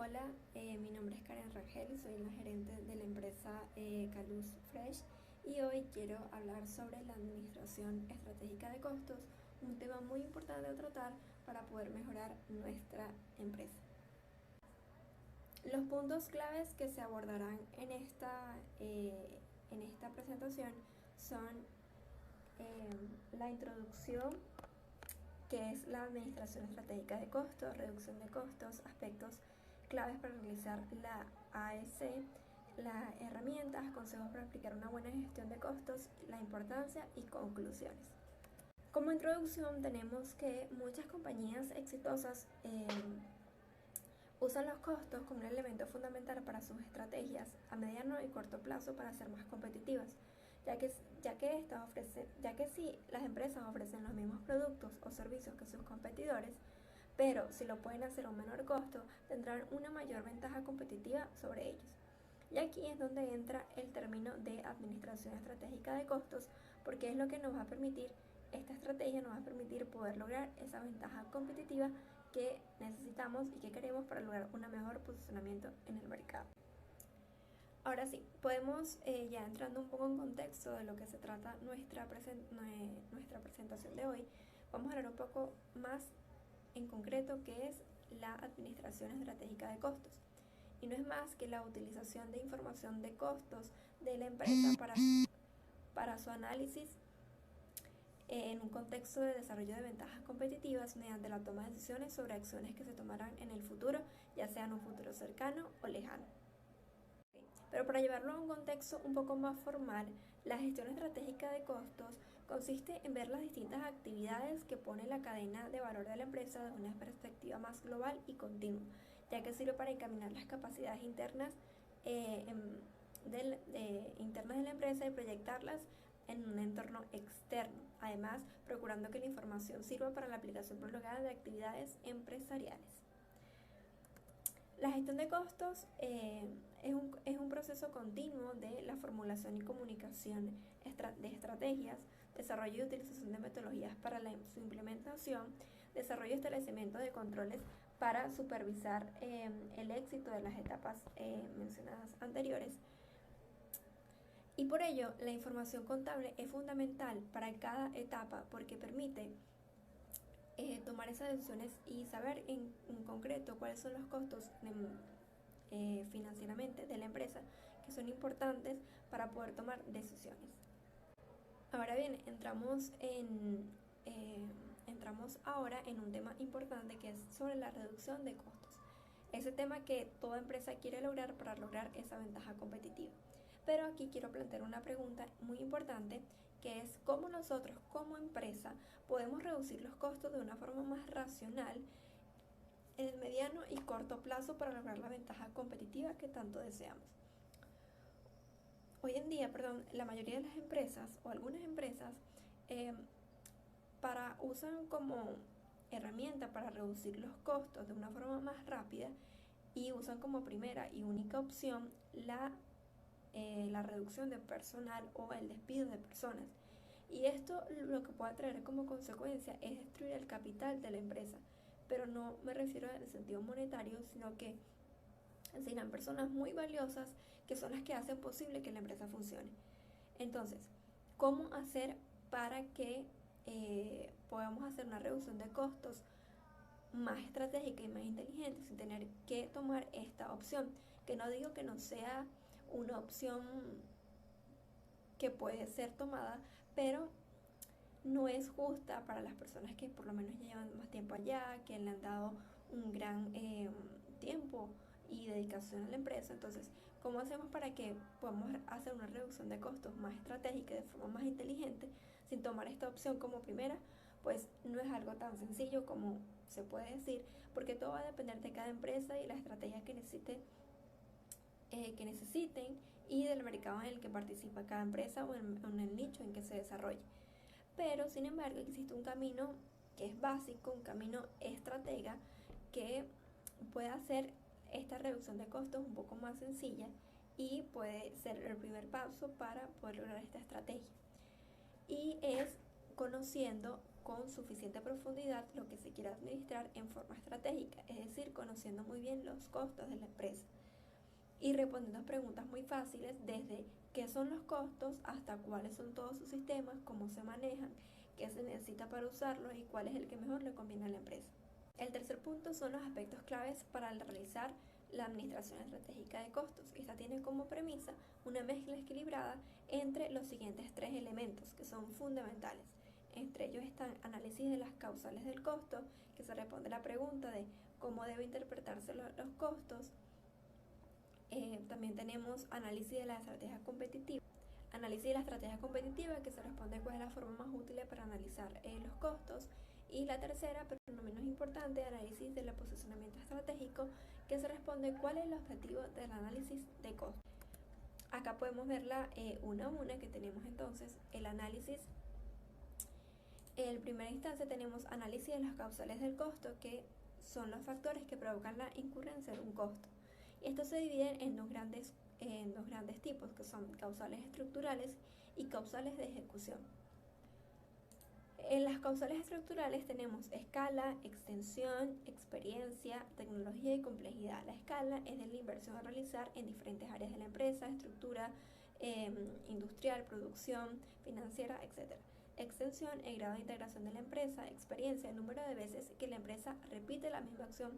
Hola, mi nombre es Karen Rangel y soy la gerente de la empresa Caluz Fresh y hoy quiero hablar sobre la administración estratégica de costos, un tema muy importante a tratar para poder mejorar nuestra empresa. Los puntos claves que se abordarán en esta presentación son la introducción, que es la administración estratégica de costos, reducción de costos, aspectos claves para realizar la AEC, las herramientas, consejos para aplicar una buena gestión de costos, la importancia y conclusiones. Como introducción tenemos que muchas compañías exitosas usan los costos como un elemento fundamental para sus estrategias a mediano y corto plazo para ser más competitivas, ya que si las empresas ofrecen los mismos productos o servicios que sus competidores, pero si lo pueden hacer a un menor costo, tendrán una mayor ventaja competitiva sobre ellos. Y aquí es donde entra el término de administración estratégica de costos, porque es lo que nos va a permitir, esta estrategia nos va a permitir poder lograr esa ventaja competitiva que necesitamos y que queremos para lograr un mejor posicionamiento en el mercado. Ahora sí, podemos ya entrando un poco en contexto de lo que se trata nuestra presentación de hoy, vamos a hablar un poco más en concreto qué es la administración estratégica de costos. Y no es más que la utilización de información de costos de la empresa para su análisis en un contexto de desarrollo de ventajas competitivas mediante la toma de decisiones sobre acciones que se tomarán en el futuro, ya sea en un futuro cercano o lejano. Pero para llevarlo a un contexto un poco más formal, la gestión estratégica de costos consiste en ver las distintas actividades que pone la cadena de valor de la empresa desde una perspectiva más global y continua, ya que sirve para encaminar las capacidades internas, internas de la empresa y proyectarlas en un entorno externo, además procurando que la información sirva para la aplicación prolongada de actividades empresariales. La gestión de costos es un proceso continuo de la formulación y comunicación de estrategias, desarrollo y utilización de metodologías para su implementación, desarrollo y establecimiento de controles para supervisar el éxito de las etapas mencionadas anteriores. Y por ello, la información contable es fundamental para cada etapa porque permite tomar esas decisiones y saber en concreto cuáles son los costos financieramente de la empresa que son importantes para poder tomar decisiones. Ahora bien, entramos ahora en un tema importante que es sobre la reducción de costos. Ese tema que toda empresa quiere lograr para lograr esa ventaja competitiva. Pero aquí quiero plantear una pregunta muy importante, que es cómo nosotros como empresa podemos reducir los costos de una forma más racional en el mediano y corto plazo para lograr la ventaja competitiva que tanto deseamos. Hoy en día, la mayoría de las empresas o algunas empresas usan como herramienta para reducir los costos de una forma más rápida y usan como primera y única opción la reducción de personal o el despido de personas. Y esto lo que puede traer como consecuencia es destruir el capital de la empresa, pero no me refiero en el sentido monetario, sino que serán personas muy valiosas que son las que hacen posible que la empresa funcione. Entonces, ¿cómo hacer para que podamos hacer una reducción de costos más estratégica y más inteligente sin tener que tomar esta opción? Que no digo que no sea una opción que puede ser tomada, pero no es justa para las personas que por lo menos ya llevan más tiempo allá, que le han dado un gran tiempo y dedicación a la empresa. Entonces, ¿cómo hacemos para que podamos hacer una reducción de costos más estratégica de forma más inteligente sin tomar esta opción como primera? Pues no es algo tan sencillo como se puede decir, porque todo va a depender de cada empresa y la estrategia que necesiten y del mercado en el que participa cada empresa o en el nicho en que se desarrolle. Pero sin embargo existe un camino que es básico, un camino estratega que puede hacer esta reducción de costos un poco más sencilla y puede ser el primer paso para poder lograr esta estrategia. Y es conociendo con suficiente profundidad lo que se quiere administrar en forma estratégica, es decir, conociendo muy bien los costos de la empresa y respondiendo preguntas muy fáciles desde qué son los costos hasta cuáles son todos sus sistemas, cómo se manejan, qué se necesita para usarlos y cuál es el que mejor le conviene a la empresa. El tercer punto son los aspectos claves para realizar la administración estratégica de costos. Esta tiene como premisa una mezcla equilibrada entre los siguientes tres elementos que son fundamentales. Entre ellos están análisis de las causales del costo, que se responde a la pregunta de cómo debe interpretarse los costos. También tenemos análisis de la estrategia competitiva. Análisis de la estrategia competitiva, que se responde cuál es la forma más útil para analizar los costos. Y la tercera, pero no menos importante, análisis del posicionamiento estratégico, que se responde cuál es el objetivo del análisis de costos. Acá podemos verla una a una, que tenemos entonces el análisis. En primera instancia tenemos análisis de las causales del costo, que son los factores que provocan la incurrencia de un costo. Estos se dividen en dos grandes tipos, que son causales estructurales y causales de ejecución. En las causales estructurales tenemos escala, extensión, experiencia, tecnología y complejidad. La escala es de la inversión a realizar en diferentes áreas de la empresa, estructura industrial, producción, financiera, etc. Extensión, el grado de integración de la empresa. Experiencia, el número de veces que la empresa repite la misma acción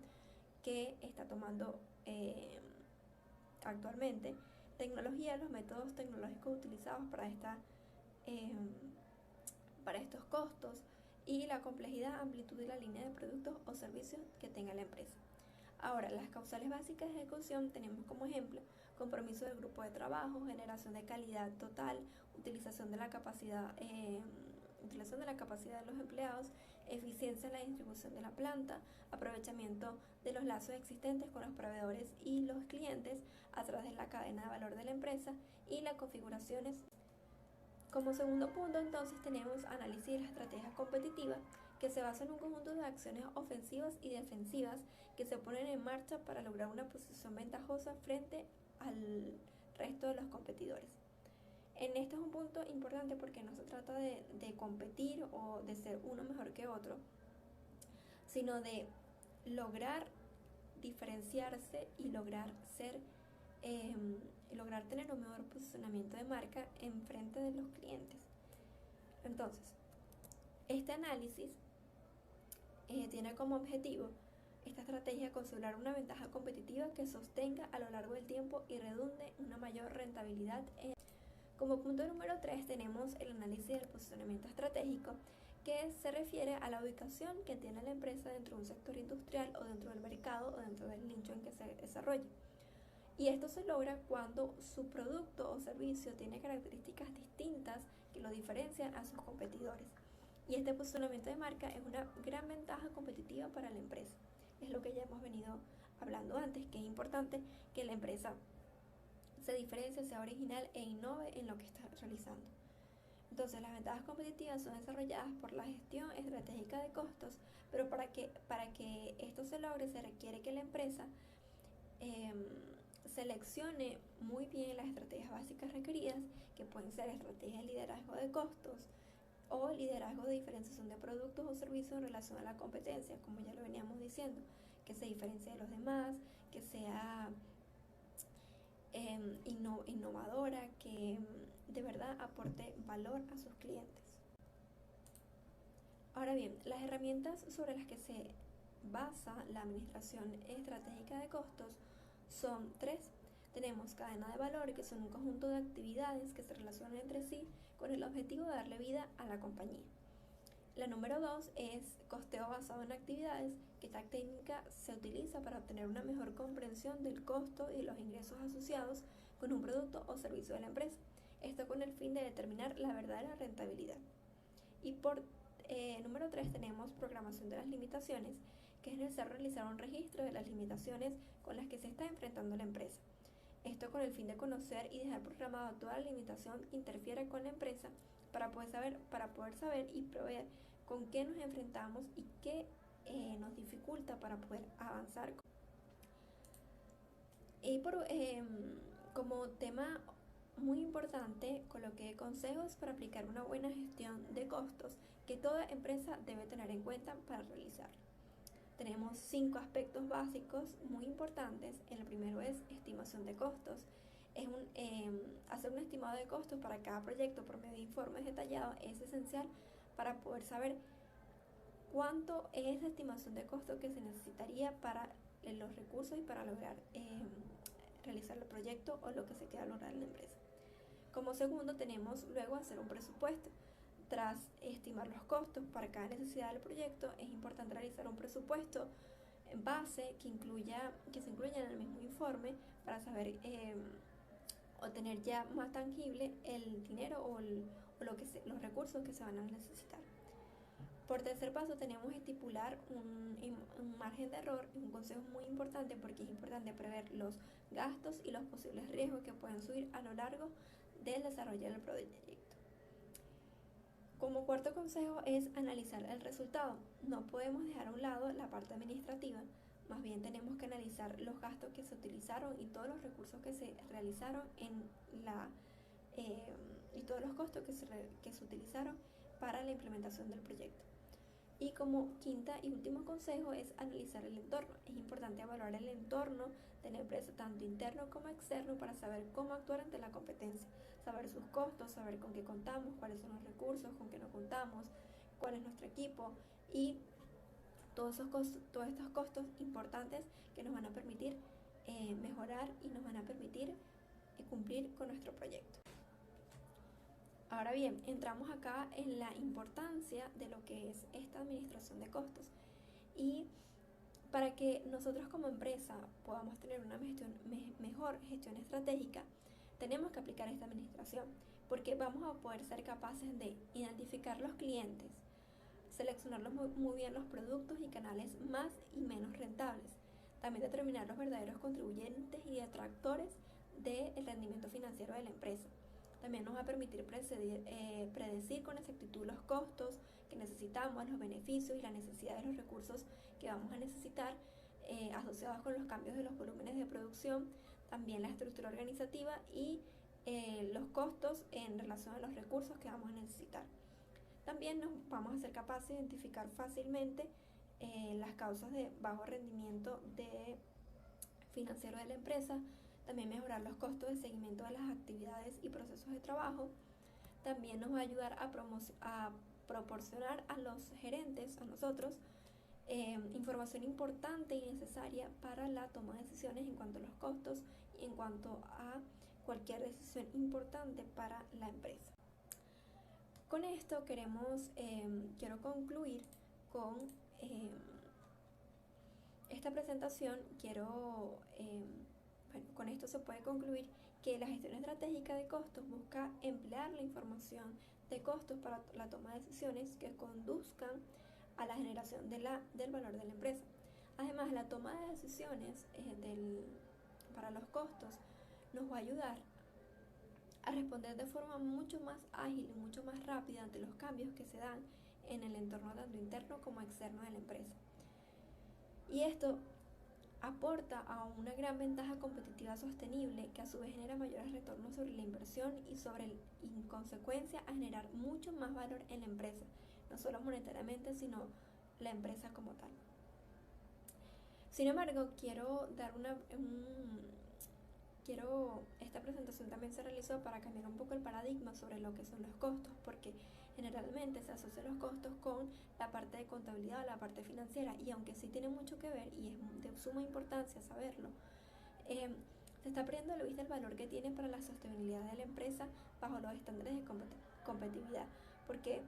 que está tomando actualmente. Tecnología, los métodos tecnológicos utilizados para estos costos. Y la complejidad, amplitud y la línea de productos o servicios que tenga la empresa. Ahora, las causales básicas de ejecución tenemos como ejemplo compromiso del grupo de trabajo, generación de calidad total, utilización de la capacidad de los empleados, eficiencia en la distribución de la planta, aprovechamiento de los lazos existentes con los proveedores y los clientes a través de la cadena de valor de la empresa y las configuraciones. Como segundo punto, entonces, tenemos análisis de la estrategia competitiva, que se basa en un conjunto de acciones ofensivas y defensivas que se ponen en marcha para lograr una posición ventajosa frente al resto de los competidores. En este es un punto importante porque no se trata de competir o de ser uno mejor que otro, sino de lograr diferenciarse y lograr tener un mejor posicionamiento de marca en frente de los clientes. Entonces, este análisis tiene como objetivo esta estrategia consolidar una ventaja competitiva que sostenga a lo largo del tiempo y redunde en una mayor rentabilidad. Como punto número 3 tenemos el análisis del posicionamiento estratégico, que se refiere a la ubicación que tiene la empresa dentro de un sector industrial o dentro del mercado o dentro del nicho en que se desarrolla. Y esto se logra cuando su producto o servicio tiene características distintas que lo diferencian a sus competidores. Y este posicionamiento de marca es una gran ventaja competitiva para la empresa. Es lo que ya hemos venido hablando antes, que es importante que la empresa se diferencie, sea original e innove en lo que está realizando. Entonces, las ventajas competitivas son desarrolladas por la gestión estratégica de costos, pero para que esto se logre se requiere que la empresa seleccione muy bien las estrategias básicas requeridas, que pueden ser estrategias de liderazgo de costos o liderazgo de diferenciación de productos o servicios en relación a la competencia, como ya lo veníamos diciendo, que se diferencie de los demás, que sea innovadora, que de verdad aporte valor a sus clientes. Ahora bien, las herramientas sobre las que se basa la administración estratégica de costos son tres. Tenemos cadena de valor, que son un conjunto de actividades que se relacionan entre sí con el objetivo de darle vida a la compañía. La número 2 es costeo basado en actividades, que esta técnica se utiliza para obtener una mejor comprensión del costo y de los ingresos asociados con un producto o servicio de la empresa. Esto con el fin de determinar la verdadera rentabilidad. Y por número 3 tenemos programación de las limitaciones, que es necesario realizar un registro de las limitaciones con las que se está enfrentando la empresa. Esto con el fin de conocer y dejar programado toda la limitación que interfiere con la empresa para poder saber y prever con qué nos enfrentamos y qué nos dificulta para poder avanzar. Y como tema muy importante, coloqué consejos para aplicar una buena gestión de costos que toda empresa debe tener en cuenta para realizarlo. Tenemos 5 aspectos básicos muy importantes. El primero es estimación de costos. Hacer un estimado de costos para cada proyecto por medio de informes detallados es esencial para poder saber cuánto es la estimación de costos que se necesitaría para los recursos y para lograr realizar el proyecto o lo que se quiera lograr en la empresa. Como segundo, tenemos luego hacer un presupuesto. Tras estimar los costos para cada necesidad del proyecto, es importante realizar un presupuesto en base que se incluya en el mismo informe para saber o tener ya más tangible el dinero o los recursos que se van a necesitar. Por tercer paso, tenemos estipular un margen de error, un consejo muy importante porque es importante prever los gastos y los posibles riesgos que pueden subir a lo largo del desarrollo del proyecto. Como cuarto consejo es analizar el resultado. No podemos dejar a un lado la parte administrativa, más bien tenemos que analizar los gastos que se utilizaron y todos los recursos que se realizaron y todos los costos que se utilizaron para la implementación del proyecto. Y como quinta y último consejo es analizar el entorno. Es importante evaluar el entorno de la empresa, tanto interno como externo, para saber cómo actuar ante la competencia, saber sus costos, saber con qué contamos, cuáles son los recursos con que no contamos, cuál es nuestro equipo y todos estos costos importantes que nos van a permitir mejorar y nos van a permitir cumplir con nuestro proyecto. Ahora bien, entramos acá en la importancia de lo que es esta administración de costos. Y para que nosotros como empresa podamos tener una mejor gestión estratégica, tenemos que aplicar esta administración, porque vamos a poder ser capaces de identificar los clientes, seleccionar muy bien los productos y canales más y menos rentables, también determinar los verdaderos contribuyentes y detractores del rendimiento financiero de la empresa. También nos va a permitir predecir con exactitud los costos que necesitamos, los beneficios y la necesidad de los recursos que vamos a necesitar asociados con los cambios de los volúmenes de producción, también la estructura organizativa y los costos en relación a los recursos que vamos a necesitar. También nos vamos a ser capaces de identificar fácilmente las causas de bajo rendimiento financiero de la empresa, también mejorar los costos de seguimiento de las actividades y procesos de trabajo. También nos va a ayudar a proporcionar a los gerentes, a nosotros, información importante y necesaria para la toma de decisiones en cuanto a los costos y en cuanto a cualquier decisión importante para la empresa. Con esto quiero concluir con esta presentación. Con esto se puede concluir que la gestión estratégica de costos busca emplear la información de costos para la toma de decisiones que conduzcan a la generación del valor de la empresa. Además, la toma de decisiones para los costos nos va a ayudar a responder de forma mucho más ágil y mucho más rápida ante los cambios que se dan en el entorno tanto interno como externo de la empresa. Y esto aporta a una gran ventaja competitiva sostenible que a su vez genera mayores retornos sobre la inversión y en consecuencia a generar mucho más valor en la empresa, no solo monetariamente, sino la empresa como tal. Sin embargo, esta presentación también se realizó para cambiar un poco el paradigma sobre lo que son los costos, porque generalmente se asocian los costos con la parte de contabilidad, la parte financiera, y aunque sí tiene mucho que ver y es de suma importancia saberlo, se está perdiendo de vista el valor que tiene para la sostenibilidad de la empresa bajo los estándares de competitividad, porque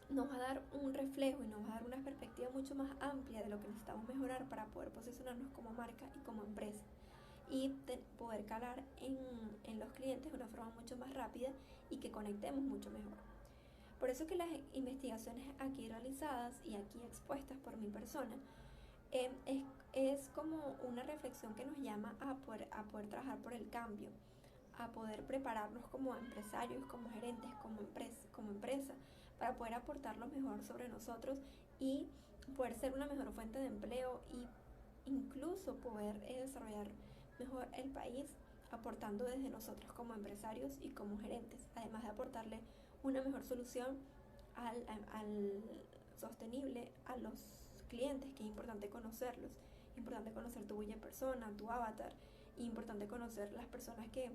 nos va a dar un reflejo y nos va a dar una perspectiva mucho más amplia de lo que necesitamos mejorar para poder posicionarnos como marca y como empresa y poder calar en los clientes de una forma mucho más rápida y que conectemos mucho mejor. Por eso que las investigaciones aquí realizadas y aquí expuestas por mi persona es como una reflexión que nos llama a poder trabajar por el cambio, a poder prepararnos como empresarios, como gerentes, como empresa, para poder aportar lo mejor sobre nosotros y poder ser una mejor fuente de empleo y incluso poder desarrollar mejor el país aportando desde nosotros como empresarios y como gerentes, además de aportarle una mejor solución al sostenible a los clientes, que es importante conocerlos, es importante conocer tu buyer persona, tu avatar, y es importante conocer las personas que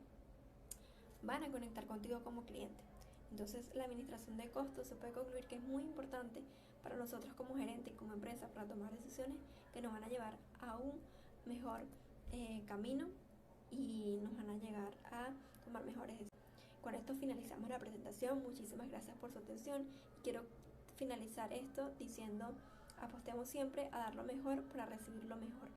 van a conectar contigo como cliente. Entonces, la administración de costos se puede concluir que es muy importante para nosotros como gerente y como empresa para tomar decisiones que nos van a llevar a un mejor camino y nos van a llegar a tomar mejores decisiones. Con esto finalizamos la presentación. Muchísimas gracias por su atención. Quiero finalizar esto diciendo: apostemos siempre a dar lo mejor para recibir lo mejor.